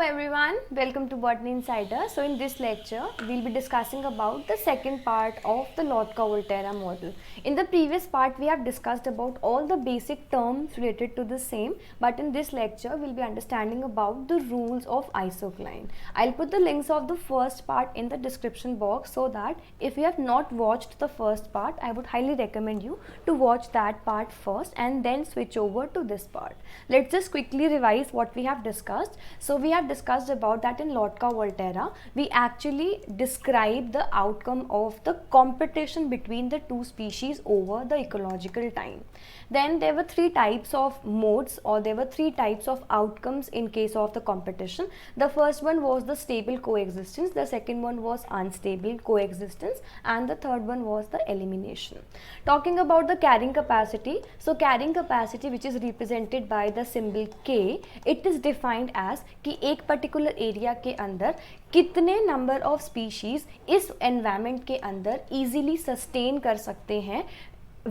everyone, welcome to Botany Insider. So in this lecture, we'll be discussing about the second part of the Lotka-Volterra model. In the previous part, we have discussed about all the basic terms related to the same, but in this lecture, we'll be understanding about the rules of isocline. I'll put the links of the first part in the description box so that if you have not watched the first part, I would highly recommend you to watch that part first and then switch over to this part. Let's just quickly revise what we have discussed. So we have discussed about that in Lotka-Volterra, we actually describe the outcome of the competition between the two species over the ecological time. Then there were three types of modes, or there were three types of outcomes in case of the competition. The first one was the stable coexistence, the second one was unstable coexistence, and the third one was the elimination. Talking about the carrying capacity, so carrying capacity, which is represented by the symbol K, it is defined as कि एक particular area के अंदर कितने number of species इस environment के अंदर easily sustain कर सकते हैं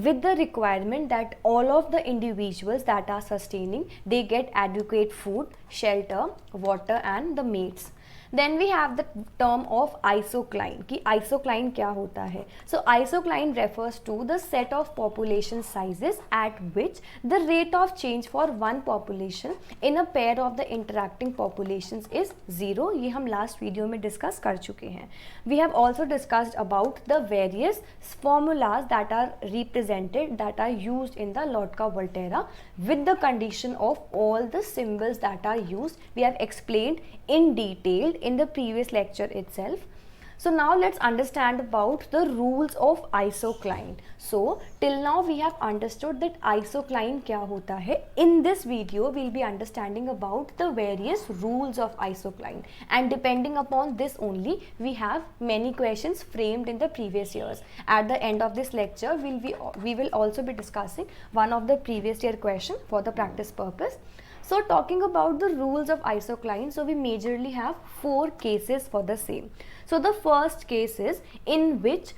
with the requirement that all of the individuals that are sustaining, they get adequate food, shelter, water and the mates. Then we have the term of isocline कि isocline क्या होता है. So isocline refers to the set of population sizes at which the rate of change for one population in a pair of the interacting populations is zero. ये हम last video में discuss कर चुके हैं. We have also discussed about the various formulas that are represented, that are used in the Lotka-Volterra with the condition of all the symbols that are used. We have explained in detail in the previous lecture itself. So now let's understand about the rules of isocline. So till now we have understood that isocline क्या होता है. In this video we'll be understanding about the various rules of isocline, and depending upon this only we have many questions framed in the previous years. At the end of this lecture we will also be discussing one of the previous year question for the practice purpose. So talking about the rules of isocline, so we majorly have four cases for the same. So the first case is in which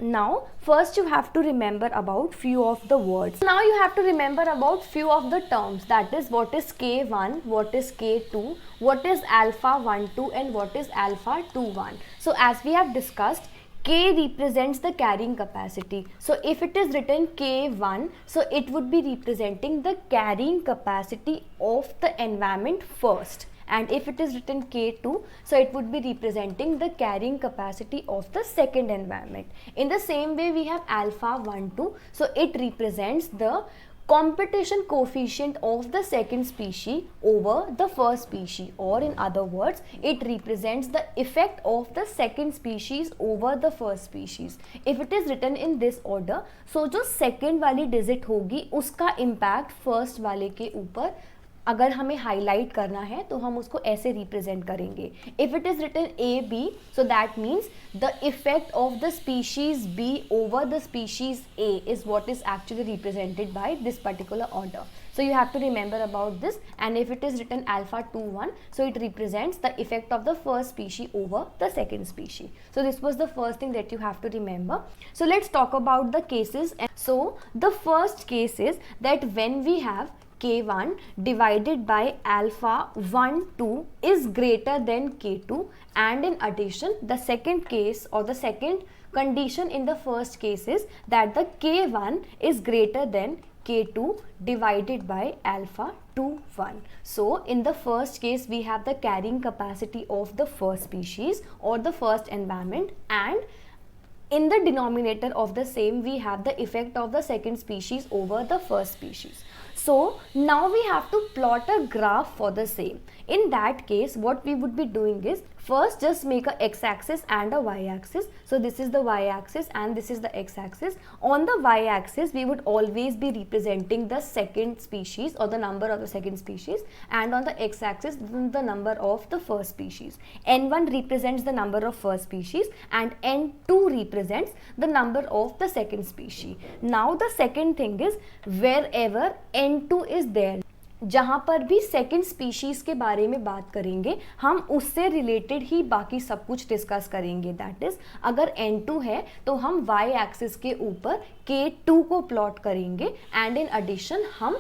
now first you have to remember about few of the words. Now you have to remember about few of the terms, that is what is K1, what is K2, what is alpha 1, 2 and what is alpha 2, 1. So as we have discussed, K represents the carrying capacity. So if it is written K1, so it would be representing the carrying capacity of the environment first. And if it is written K2, so it would be representing the carrying capacity of the second environment. In the same way we have alpha 1, 2, so it represents the competition coefficient of the second species over the first species, or in other words it represents the effect of the second species over the first species. If it is written in this order, so जो second वाली digit होगी उसका impact first वाले के ऊपर अगर हमें highlight करना है तो हम उसको ऐसे रिप्रेजेंट करेंगे. If it is written A B, so that means the effect of the species B over the species A is what is actually represented by this particular order. So you have to remember about this. And if it is written alpha 2, 1, so it represents the effect of the first species over the second species. So this was the first thing that you have to remember. So let's talk about the cases. So the first case is that when we have K1 divided by alpha 1, 2 is greater than K2, and in addition the second case or the second condition in the first case is that the K1 is greater than K2 divided by alpha 2, 1. So in the first case we have the carrying capacity of the first species or the first environment, and in the denominator of the same we have the effect of the second species over the first species. So now we have to plot a graph for the same. In that case what we would be doing is first just make a x-axis and a y-axis. So this is the y-axis and this is the x-axis. On the y-axis we would always be representing the second species or the number of the second species, and on the x-axis the number of the first species. N1 represents the number of first species and N2 represents the number of the second species. Now the second thing is wherever N2 is there, जहाँ पर भी second species के बारे में बात करेंगे हम उससे रिलेटेड ही बाकी सब कुछ डिस्कस करेंगे. दैट इज़ अगर N2 है तो हम y एक्सिस के ऊपर K2 को प्लॉट करेंगे, एंड इन एडिशन हम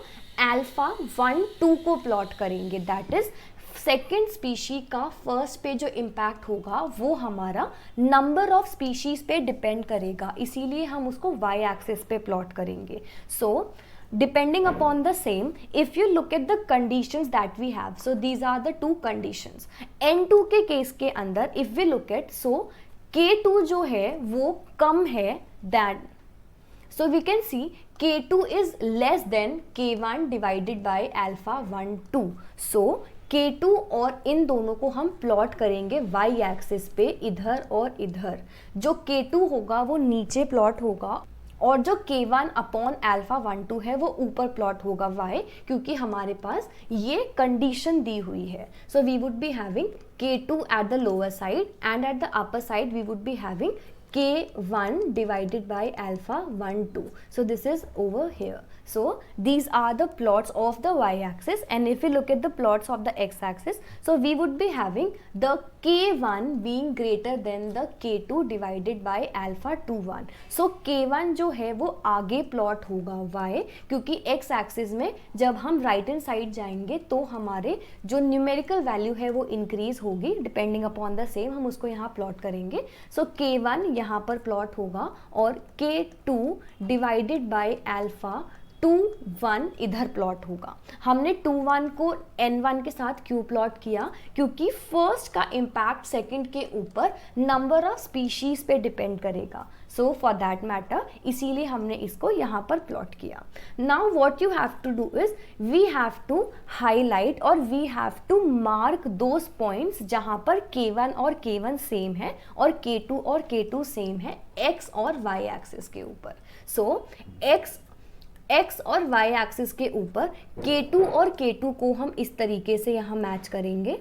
अल्फा 1, 2 को प्लॉट करेंगे. दैट इज़ सेकेंड स्पीशी का फर्स्ट पे जो इम्पैक्ट होगा वो हमारा नंबर ऑफ स्पीशीज पे डिपेंड करेगा, इसीलिए हम उसको वाई एक्सिस पे प्लॉट करेंगे. सो depending upon the same, if you look at the conditions that we have, so these are the two conditions. N2 के केस के अंदर if we look at, so K2 जो है वो कम है than, so we can see K2 is less than K1 divided by alpha 1 2. so K2 और इन दोनों को हम प्लॉट करेंगे y एक्सिस पे, इधर और इधर. जो K2 होगा वो नीचे प्लॉट होगा और जो K1 अपॉन अल्फा 1 2 है वो ऊपर प्लॉट होगा y, क्योंकि हमारे पास ये कंडीशन दी हुई है. So we would be having K2 at the lower side and at the upper side we would be having K1 divided by alpha 1 2. so this is over here. So these are the plots of the y-axis, and if we look at the plots of the x-axis, so we would be having the K1 being greater than the K2 divided by alpha 2 1. so K1 जो है वो आगे plot होगा y, क्योंकि x-axis में जब हम right hand side जाएंगे तो हमारे जो न्यूमेरिकल वैल्यू है वो इंक्रीज होगी, डिपेंडिंग अपॉन द सेम हम उसको यहाँ प्लॉट करेंगे. सो K1 यहाँ पर प्लॉट होगा और K2 डिवाइडेड बाय अल्फा 2 1 इधर प्लॉट होगा. हमने 2 1 को N1 के साथ क्यों प्लॉट किया, क्योंकि फर्स्ट का इम्पैक्ट सेकंड के ऊपर नंबर ऑफ स्पीशीज पे डिपेंड करेगा. सो फॉर दैट मैटर इसीलिए हमने इसको यहाँ पर प्लॉट किया. Now what you have to do is we have to highlight और we have to mark those points जहाँ पर K1 और K1 सेम है और K2 और K2 सेम है x और y एक्सिस के ऊपर. सो x और y एक्सिस के ऊपर K2 और K2 को हम इस तरीके से यहाँ मैच करेंगे.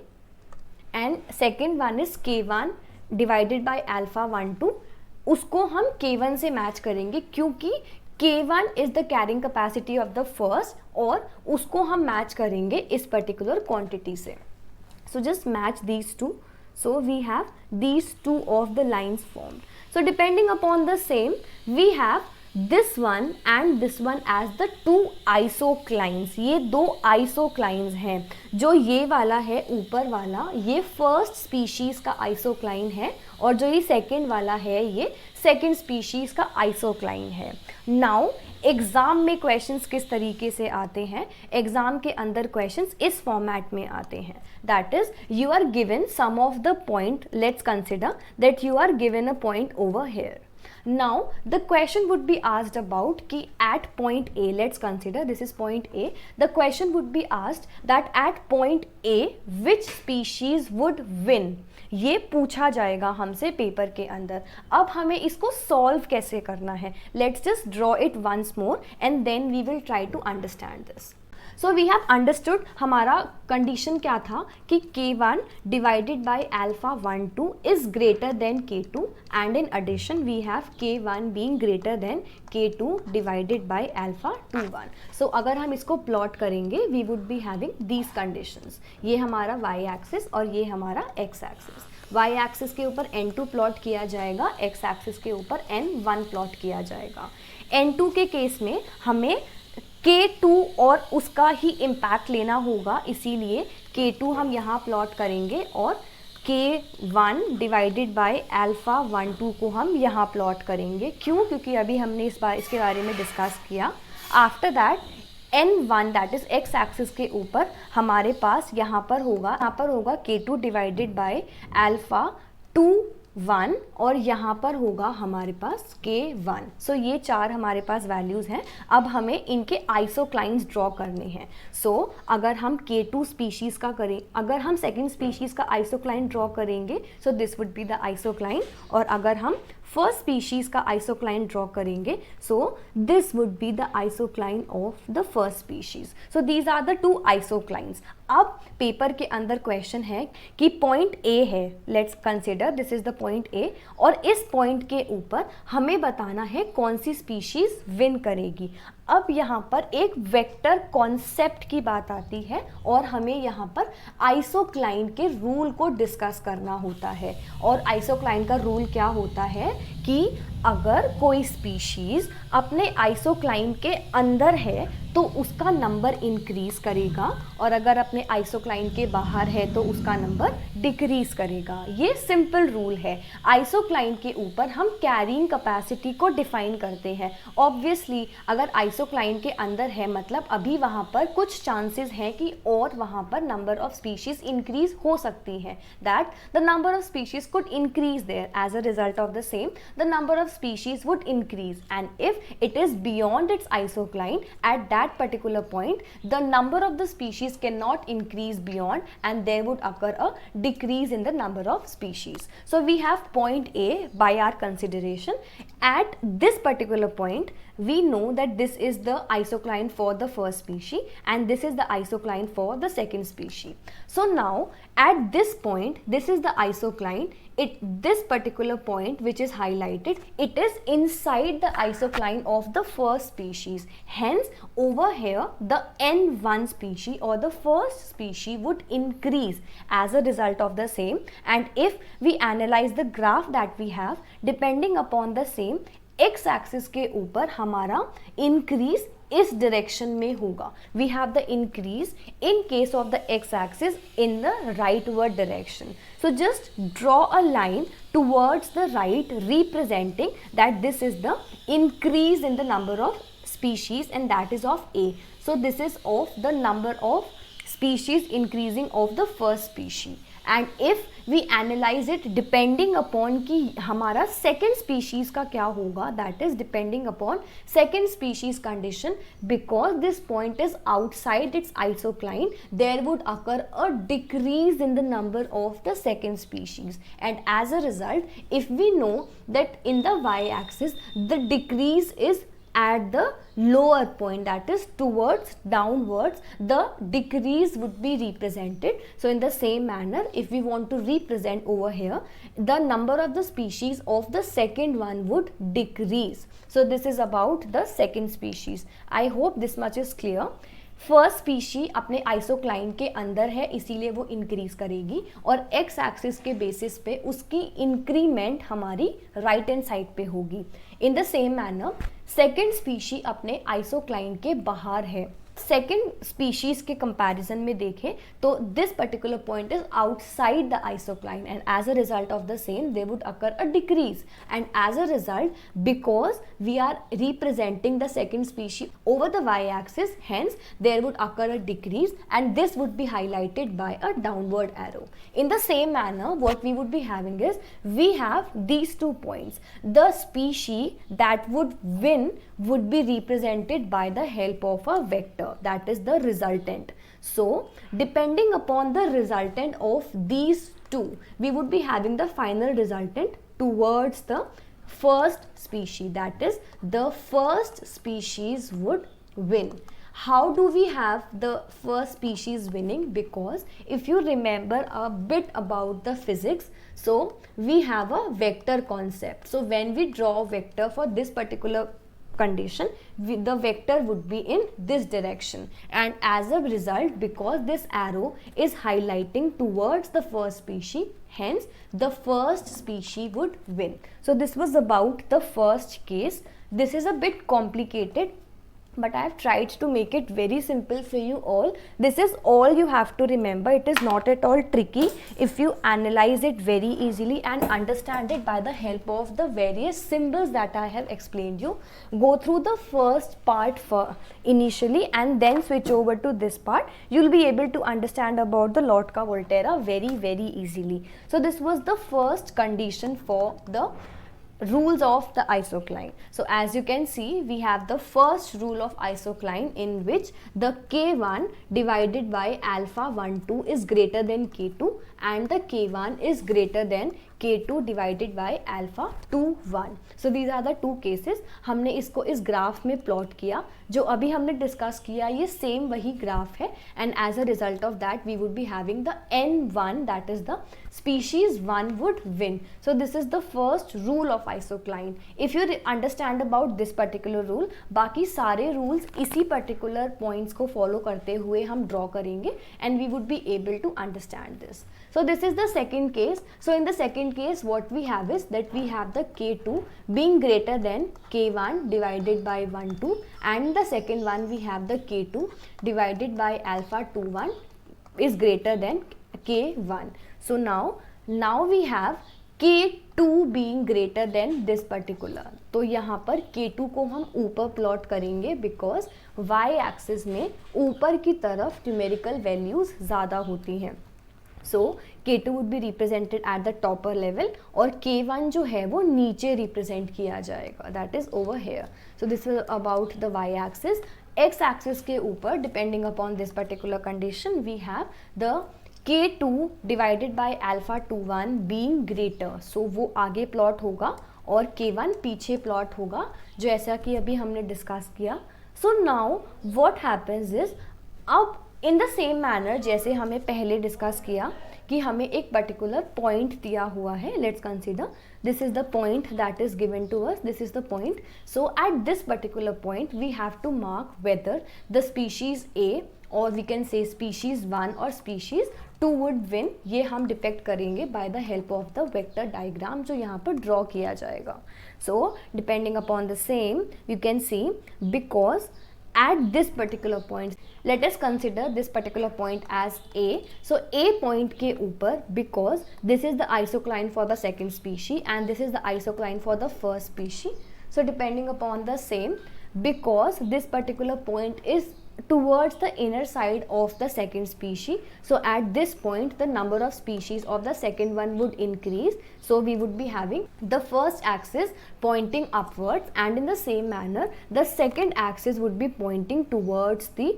And second one is K1 divided by alpha 1 2, उसको हम K1 से मैच करेंगे क्योंकि K1 is the carrying capacity of the first और उसको हम मैच करेंगे इस पर्टिकुलर क्वांटिटी से. So just match these two. So we have these two of the lines formed. So depending upon the same we have this one and this one as the two isoclines. ये दो isoclines हैं. जो ये वाला है ऊपर वाला ये फर्स्ट स्पीशीज का आइसोक्लाइन है और जो ये सेकेंड वाला है ये सेकेंड स्पीशीज का आइसोक्लाइन है. नाउ एग्जाम में क्वेश्चंस किस तरीके से आते हैं, एग्जाम के अंदर क्वेश्चंस इस फॉर्मेट में आते हैं. That is you are given some of the point. Let's consider that you are given a point over here. Now the question would be asked about कि at point A, let's consider this is point A, the question would be asked that at point A which species would win. ये पूछा जाएगा हमसे paper के अंदर. अब हमें इसको सॉल्व कैसे करना है, let's just draw it once more and then we will try to understand this. So we have understood हमारा कंडीशन क्या था कि K1 divided by alpha 1 2 is greater than K2 and in addition we have K1 being greater than K2 divided by alpha 2 1. So अगर हम इसको plot करेंगे we would be having these conditions. ये हमारा y एक्सिस और ये हमारा x axis. y axis के ऊपर N2 प्लॉट किया जाएगा, x एक्सिस के ऊपर N1 प्लॉट किया जाएगा. N2 के केस में हमें K2 और उसका ही इम्पैक्ट लेना होगा, इसीलिए K2 हम यहाँ प्लॉट करेंगे और K1 डिवाइडेड बाय अल्फा 1 2 को हम यहाँ प्लॉट करेंगे. क्यों? क्योंकि अभी हमने इसके बारे में डिस्कस किया. After that N1 that is x axis के ऊपर हमारे पास यहाँ पर होगा K2 डिवाइडेड बाय अल्फा 2 1 और यहाँ पर होगा हमारे पास K1. सो ये चार हमारे पास वैल्यूज़ हैं. अब हमें इनके आइसोक्लाइंस ड्रॉ करने हैं. सो अगर हम K2 स्पीशीज़ का करें, अगर हम सेकेंड स्पीशीज़ का आइसोक्लाइन ड्रॉ करेंगे so this would be the isocline, और अगर हम फर्स्ट स्पीशीज़ का आइसोक्लाइन ड्रॉ करेंगे so this would be the isocline of the first species. So these are the two isoclines. अब पेपर के अंदर क्वेश्चन है कि पॉइंट ए है, let's consider this is the point A, और इस पॉइंट के ऊपर हमें बताना है कौन सी स्पीशीज विन करेगी. अब यहाँ पर एक वेक्टर कॉन्सेप्ट की बात आती है और हमें यहाँ पर आइसोक्लाइन के रूल को डिस्कस करना होता है. और आइसोक्लाइन का रूल क्या होता है कि अगर कोई स्पीशीज अपने आइसोक्लाइन के अंदर है तो उसका नंबर इंक्रीज करेगा, और अगर अपने आइसोक्लाइन के बाहर है तो उसका नंबर डिक्रीज करेगा। ये सिंपल रूल है। आइसोक्लाइन के ऊपर हम कैरिंग कैपेसिटी को डिफाइन करते हैं। ऑब्वियसली अगर आइसोक्लाइन के अंदर है मतलब अभी वहाँ पर कुछ चांसेस हैं कि और वहाँ पर नंबर ऑफ स्पीशीज इंक्रीज हो सकती हैं, that the number of species could increase there, as a result of the same the number of species would increase, and if it is beyond its isocline at that particular point, the number of the species cannot increase beyond, and there would occur a decrease in the number of species. So we have point A by our consideration. At this particular point we know that this is the isocline for the first species and this is the isocline for the second species. So now at this point, this is the isocline. This particular point which is highlighted, it is inside the isocline of the first species. Hence over here the N1 species or the first species would increase as a result of the same, and if we analyze the graph that we have, depending upon the same, x axis के ऊपर हमारा increase इस direction में होगा. We have the increase in case of the x axis in the rightward direction. So just draw a line towards the right representing that this is the increase in the number of species and that is of A. So this is of the number of species increasing of the first species. And if we analyze it depending upon कि हमारा second species का क्या होगा, that is depending upon second species condition, because this point is outside its isocline, there would occur a decrease in the number of the second species, and as a result if we know that in the y-axis the decrease is at the lower point, that is towards downwards, the decrease would be represented. So in the same manner, if we want to represent over here, the number of the species of the second one would decrease. So this is about the second species. I hope this much is clear. First species अपने आइसोक्लाइन के अंदर है इसीलिए वो increase करेगी और x axis के basis पे उसकी इंक्रीमेंट हमारी राइट हैंड साइड पे होगी. In the same manner second species अपने आइसोक्लाइन के बाहर है. सेकेंड स्पीशीज के कंपैरिजन में देखें तो this particular point is outside the isocline and as a result of the same they would occur a decrease and as a result because we are representing the second species over the Y axis, hence there would occur a decrease and this would be highlighted by a downward arrow. In the same manner, what we would be having is, we have these 2 points. The species that would win would be represented by the help of a vector, that is the resultant. So, depending upon the resultant of these two, we would be having the final resultant towards the first species, that is the first species would win. How do we have the first species winning? Because if you remember a bit about the physics, so we have a vector concept. So when we draw a vector for this particular condition, the vector would be in this direction, and as a result, because this arrow is highlighting towards the first species, hence the first species would win. So this was about the first case. This is a bit complicated, but I have tried to make it very simple for you all. This is all you have to remember. It is not at all tricky if you analyze it very easily and understand it by the help of the various symbols that I have explained you. Go through the first part initially and then switch over to this part. You will be able to understand about the Lotka-Volterra very easily. So this was the first condition for the rules of the isocline. So as you can see, we have the first rule of isocline in which the K1 divided by alpha 1 2 is greater than K2 and the K1 is greater than K2 divided by alpha 2 1. So these are the two cases. हमने इसको इस graph में plot किया. जो अभी हमने discuss किया ये सेम वही ग्राफ है and as a result of that we would be having the N1, that is the species 1 would win. So this is the first rule of isocline. If you understand about this particular rule, बाकी सारे rules इसी particular points को follow करते हुए हम draw करेंगे and we would be able to understand this. So this is the second case. So in the second second case what we have is that we have the K2 being greater than K1 divided by 1 2, and the second one we have the K2 divided by alpha 2 1 is greater than K1. So now we have K2 being greater than this particular. तो यहाँ पर K2 को हम ऊपर plot करेंगे because y axis में ऊपर की तरफ न्यूमेरिकल वैल्यूज ज़्यादा होती हैं. So K2 would be represented at the topper level और K1 जो है वो नीचे रिप्रेजेंट किया जाएगा, that is over here. So this is about the y axis. x axis के ऊपर depending upon this particular condition we have the K2 divided by alpha 2 1 being greater. So वो आगे प्लॉट होगा और K1 पीछे plot होगा जैसा कि अभी हमने डिस्कस किया. So now what happens is, अब इन द सेम मैनर जैसे हमें पहले डिस्कस किया कि हमें एक पर्टिकुलर पॉइंट दिया हुआ है. Let's consider this is the point that is given to us, this is the point. So at this particular point we have to mark whether the species A or we can say species 1 or species 2 would win. ये हम depict करेंगे by the help of the vector diagram जो यहाँ पर draw किया जाएगा. सो depending upon the same you can see because at this particular point, let us consider this particular point as A. So A point के ऊपर because this is the isocline for the second species and this is the isocline for the first species. So depending upon the same, because this particular point is towards the inner side of the second species, so at this point the number of species of the second one would increase. So we would be having the first axis pointing upwards and in the same manner the second axis would be pointing towards the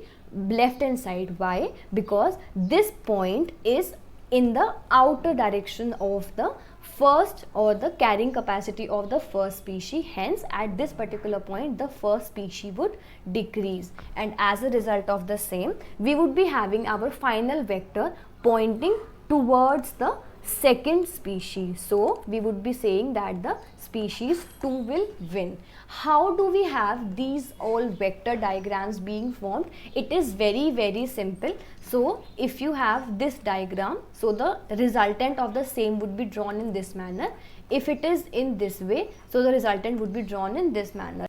left hand side. Why? Because this point is in the outer direction of the first or the carrying capacity of the first species. Hence at this particular point the first species would decrease and as a result of the same we would be having our final vector pointing towards the second species. So we would be saying that the species 2 will win. How do we have these all vector diagrams being formed? It is very simple. So if you have this diagram, so the resultant of the same would be drawn in this manner. If it is in this way, so the resultant would be drawn in this manner.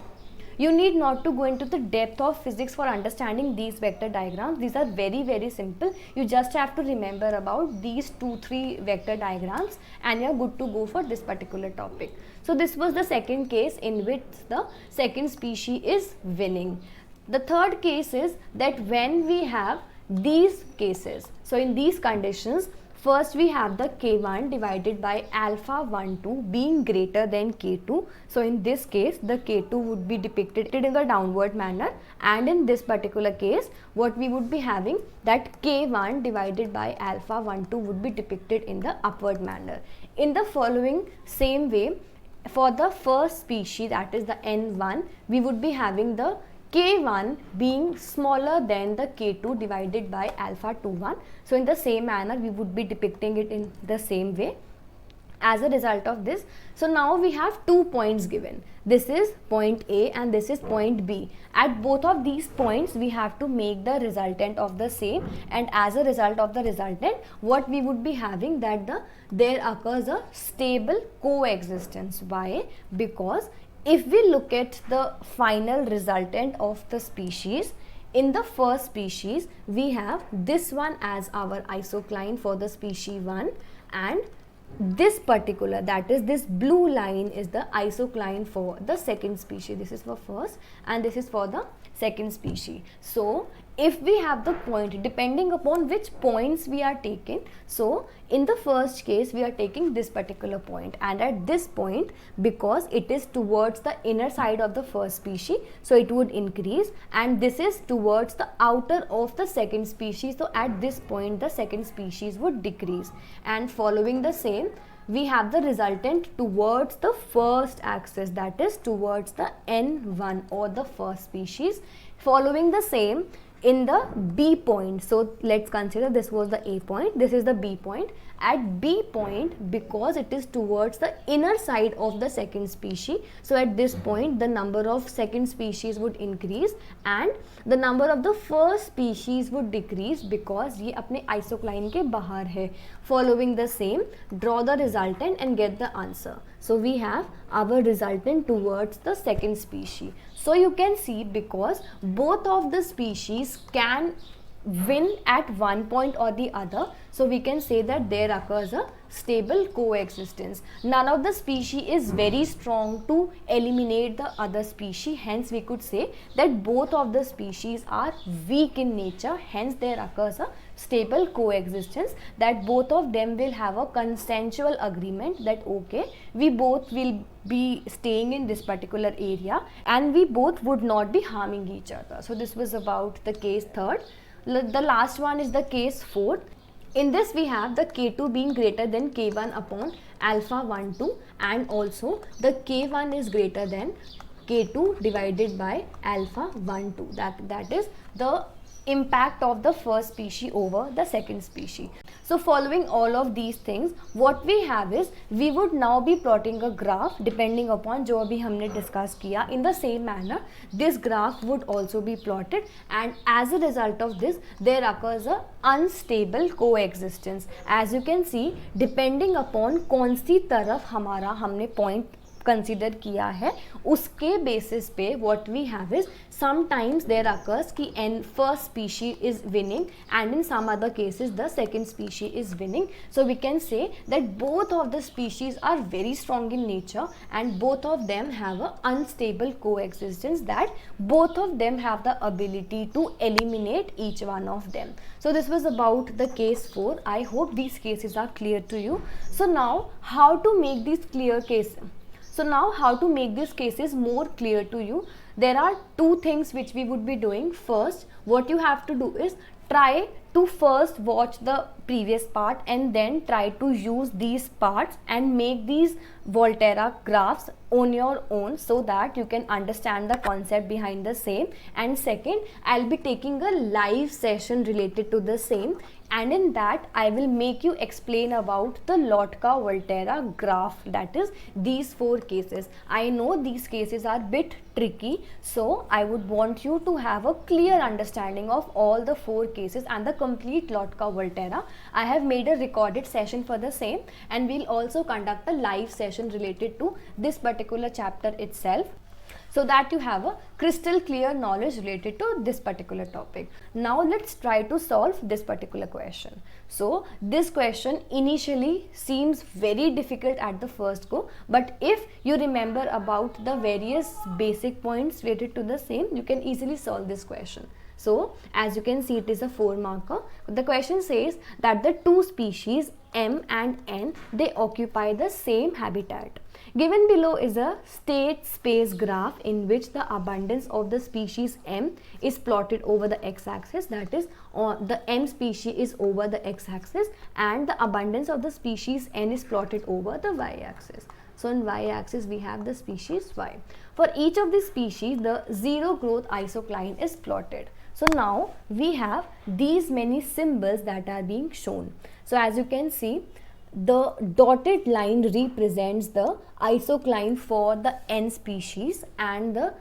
You need not to go into the depth of physics for understanding these vector diagrams. These are very simple. You just have to remember about these 2-3 vector diagrams and you are good to go for this particular topic. So this was the second case in which the second species is winning. The third case is that when we have these cases, so in these conditions first we have the K1 divided by alpha 1 2 being greater than K2. So in this case the K2 would be depicted in the downward manner and in this particular case what we would be having that K1 divided by alpha 1 2 would be depicted in the upward manner. In the following same way for the first species, that is the N1, we would be having the K1 being smaller than the K2 divided by alpha 2 1. So in the same manner we would be depicting it in the same way. As a result of this, so now we have 2 points given. This is point A and this is point B. At both of these points we have to make the resultant of the same, and as a result of the resultant what we would be having that there occurs a stable coexistence. Why? Because if we look at the final resultant of the species, in the first species we have this one as our isocline for the species 1 and this particular, that is this blue line, is the isocline for the second species. This is for first and this is for the second species. So if we have the point, depending upon which points we are taking, so in the first case we are taking this particular point, and at this point because it is towards the inner side of the first species, so it would increase, and this is towards the outer of the second species, so at this point the second species would decrease. And following the same we have the resultant towards the first axis, that is towards the N1 or the first species. Following the same in the B point. So let's consider this was the A point, this is the B point. At B point, because it is towards the inner side of the second species, so at this point the number of second species would increase and the number of the first species would decrease because ये अपने isocline के बाहर है. Following the same, draw the resultant and get the answer. So we have our resultant towards the second species. So you can see, because both of the species can win at one point or the other, so we can say that there occurs a stable coexistence. None of the species is very strong to eliminate the other species, hence we could say that both of the species are weak in nature, hence there occurs a stable coexistence, that both of them will have a consensual agreement that okay, we both will be staying in this particular area and we both would not be harming each other. So this was about the case third. The last one is the case fourth. In this we have the K2 being greater than K1 upon alpha 1 2 and also the K1 is greater than K2 divided by alpha 1 2. That is the impact of the first species over the second species. So following all of these things, what we have is we would now be plotting a graph depending upon जो अभी हमने discuss किया. In the same manner, this graph would also be plotted and as a result of this, there occurs a unstable coexistence. As you can see, depending upon कौन सी तरफ हमारा हमने point consider किया है उसके बेसिस पे what we have is sometimes there occurs कि n first species is winning and in some other cases the second species is winning. So we can say that both of the species are very strong in nature and both of them have a unstable coexistence, that both of them have the ability to eliminate each one of them. So this was about the case 4. I hope these cases are clear to you. So now how to make these clear cases? So now how to make these cases more clear to you? There are two things which we would be doing. First, what you have to do is try to first watch the previous part and then try to use these parts and make these Volterra graphs on your own so that you can understand the concept behind the same. And second, I'll be taking a live session related to the same, and in that I will make you explain about the Lotka-Volterra graph, that is these 4 cases. I know these cases are bit tricky, so I would want you to have a clear understanding of all the 4 cases and the complete Lotka-Volterra. I have made a recorded session for the same and we'll also conduct a live session related to this particular chapter itself, so that you have a crystal clear knowledge related to this particular topic. Now let's try to solve this particular question. So this question initially seems very difficult at the first go, but if you remember about the various basic points related to the same, you can easily solve this question. So as you can see, it is a 4 marker. The question says that the 2 species M and N, they occupy the same habitat. Given below is a state space graph in which the abundance of the species M is plotted over the x-axis, that is the M species is over the x-axis and the abundance of the species N is plotted over the y-axis. So in y-axis we have the species Y. For each of the species, the zero growth isocline is plotted. So now we have these many symbols that are being shown. So as you can see, the dotted line represents the isocline for the N species and the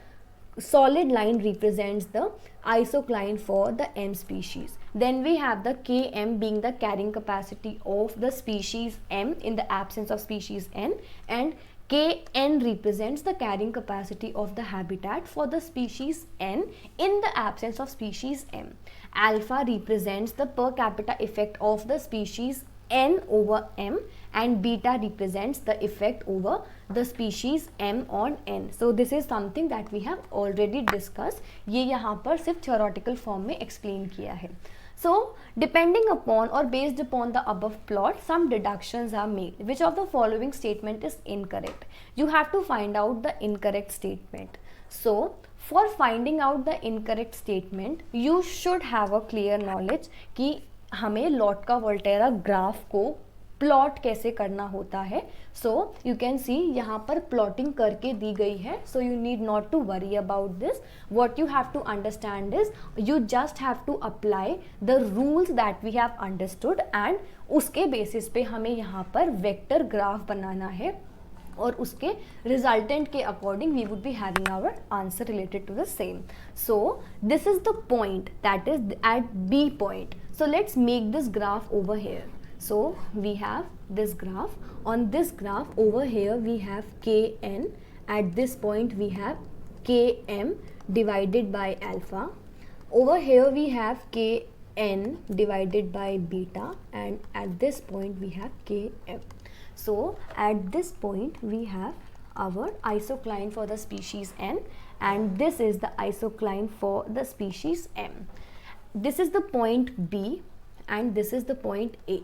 solid line represents the isocline for the M species. Then we have the Km being the carrying capacity of the species M in the absence of species N, and Kn represents the carrying capacity of the habitat for the species N in the absence of species M. Alpha represents the per capita effect of the species N over M, and beta represents the effect over the species M on N. So this is something that we have already discussed. ये यहाँ पर सिर्फ theoretical form में explain किया है. So depending upon or based upon the above plot, some deductions are made. Which of the following statement is incorrect? You have to find out the incorrect statement. So for finding out the incorrect statement, you should have a clear knowledge कि हमें Lotka-Volterra graph को plot कैसे करना होता है. So you can see यहाँ पर plotting करके दी गई है. So you need not to worry about this. What you have to understand is you just have to apply the rules that we have understood and उसके basis पे हमें यहाँ पर वेक्टर ग्राफ बनाना है और उसके रिजल्टेंट के according we would be having our answer related to the same. So this is the point that is at B point. So let's make this graph over here. So we have this graph. On this graph over here we have Kn. At this point we have Km divided by alpha. Over here we have Kn divided by beta, and at this point we have Km. So at this point we have our isocline for the species N, and this is the isocline for the species M. This is the point B and this is the point A.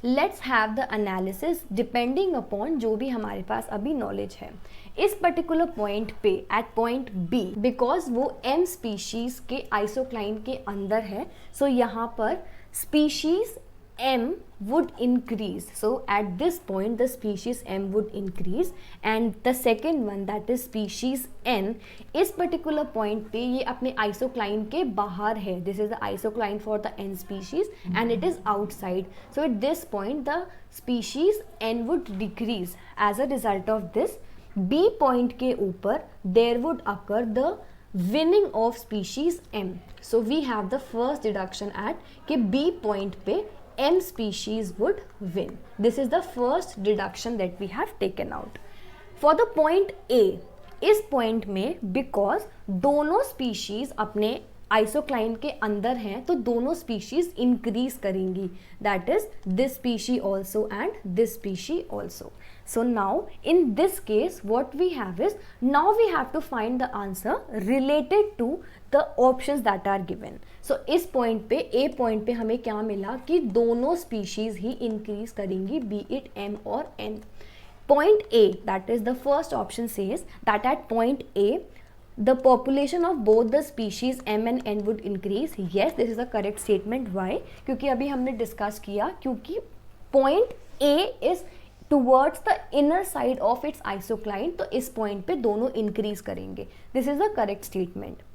Let's have the analysis depending upon जो भी हमारे पास अभी knowledge है. इस particular point पे at point B, because वो M species के isocline के अंदर है, so यहाँ पर species M would increase. So at this point the species M would increase, and the second one, that is species N, इस particular point पे ये अपने isocline के बाहर है. This is the isocline for the N species and it is outside. So at this point the species N would decrease. As a result of this, B point के ऊपर there would occur the winning of species M. So we have the first deduction at कि B point पे M species would win. This is the first deduction that we have taken out. For the point A, इस point में because दोनों species अपने isocline के अंदर हैं तो दोनों species increase करेंगी. That is this species also and this species also. So now in this case what we have is, now we have to find the answer related to the options that are given. So इस point पे A point पे हमें क्या मिला कि दोनों species ही increase करेंगी, be it M or N. Point A, that is the first option, says that at point A the population of both the species M and N would increase. Yes, this is a correct statement. Why? क्योंकि अभी हमने discuss किया, क्योंकि point A is towards the inner side of its isocline, तो इस point पे दोनों increase करेंगे. This is the correct statement.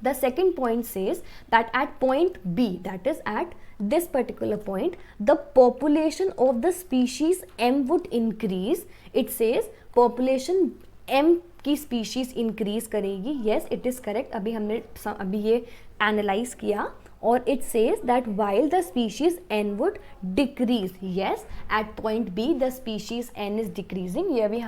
The second point says that at point B, that is at this particular point, the population of the species M would increase. It says population M की species increase करेगी. Yes, it is correct. अभी ये analyze किया. और it says that while the species N would decrease. Yes, at point B the species N is decreasing. ये अभी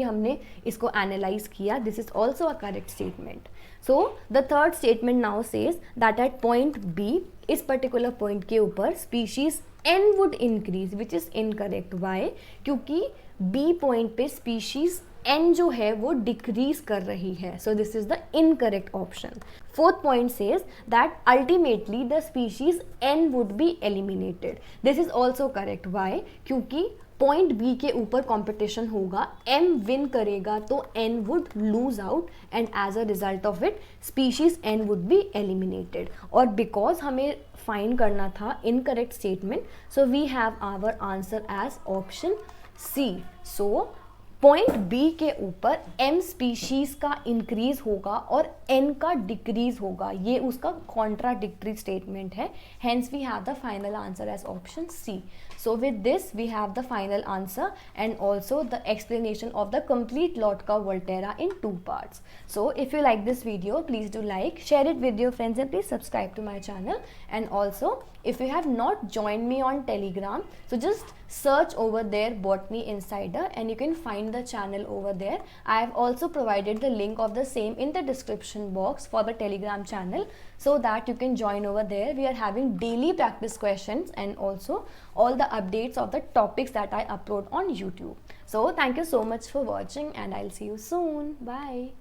हमने इसको analyze किया. This is also a correct statement. So the third statement now says that at point B, इस particular point के ऊपर species N would increase, which is incorrect. Why? क्योंकि B point पे species N जो है वो decrease कर रही है. So this is the incorrect option. Fourth point says that ultimately the species N would be eliminated. This is also correct. Why? क्योंकि point B के ऊपर कंपटीशन होगा, एम विन करेगा तो N would lose out and as a result of it species N would be eliminated. और because हमें find करना था incorrect statement, so we have our answer as option C. So point B के ऊपर M species का increase होगा और N का डिक्रीज होगा. ये उसका कॉन्ट्राडिक्टरी स्टेटमेंट है. Hence we have the final answer as option C. So with this we have the final answer and also the explanation of the complete Lotka-Volterra in 2 parts. So if you like this video, please do like, share it with your friends and please subscribe to my channel. And also if you have not joined me on Telegram, so just search over there Botany Insider and you can find the channel over there. I have also provided the link of the same in the description box for the Telegram channel so that you can join over there. We are having daily practice questions and also all the updates of the topics that I upload on YouTube. So thank you so much for watching and I'll see you soon. Bye.